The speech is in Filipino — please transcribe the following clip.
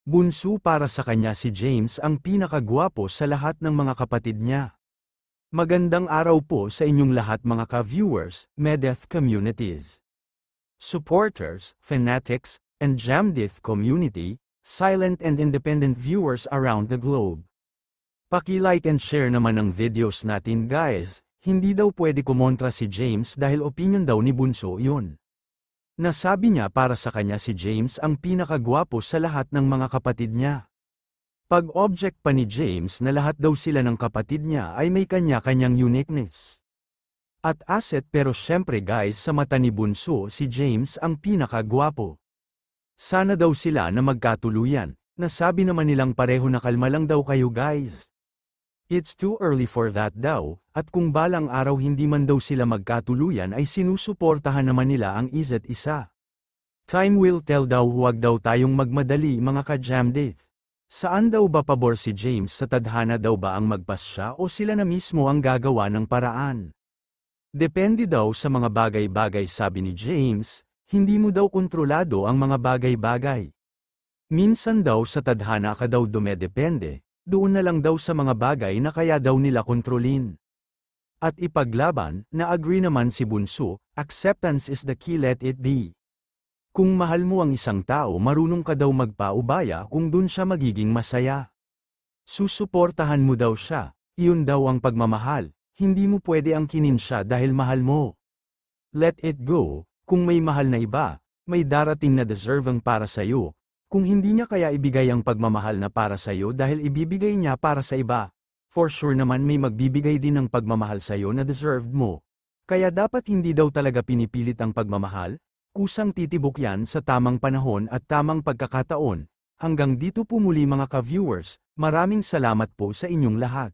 Bunso para sa kanya si James ang pinakagwapo sa lahat ng mga kapatid niya. Magandang araw po sa inyong lahat mga ka-viewers, Medeth communities, supporters, fanatics, and Jamdith community, silent and independent viewers around the globe. Paki-like and share naman ang videos natin guys, hindi daw pwede kumontra si James dahil opinion daw ni Bunso yun. Nasabi niya para sa kanya si James ang pinakagwapo sa lahat ng mga kapatid niya. Pag-object pa ni James na lahat daw sila ng kapatid niya ay may kanya-kanyang uniqueness at asset pero syempre guys sa mata ni Bunso si James ang pinakagwapo. Sana daw sila na magkatuluyan, nasabi naman nilang pareho na kalma lang daw kayo guys. It's too early for that daw, at kung balang araw hindi man daw sila magkatuluyan ay sinusuportahan naman nila ang isa't isa. Time will tell daw, huwag daw tayong magmadali mga ka-Jamdith. Saan daw ba pabor si James, sa tadhana daw ba ang magpasya o sila na mismo ang gagawa ng paraan? Depende daw sa mga bagay-bagay sabi ni James, hindi mo daw kontrolado ang mga bagay-bagay. Minsan daw sa tadhana ka daw dumedepende. Doon na lang daw sa mga bagay na kaya daw nila kontrolin. At ipaglaban, na-agree naman si Bunso, acceptance is the key, let it be. Kung mahal mo ang isang tao marunong ka daw magpaubaya kung dun siya magiging masaya. Susuportahan mo daw siya, iyon daw ang pagmamahal, hindi mo pwede angkinin siya dahil mahal mo. Let it go, kung may mahal na iba, may darating na deserving para sayo. Kung hindi niya kaya ibigay ang pagmamahal na para sa'yo dahil ibibigay niya para sa iba, for sure naman may magbibigay din ng pagmamahal sa'yo na deserved mo. Kaya dapat hindi daw talaga pinipilit ang pagmamahal, kusang titibok yan sa tamang panahon at tamang pagkakataon. Hanggang dito po muli mga ka-viewers, maraming salamat po sa inyong lahat.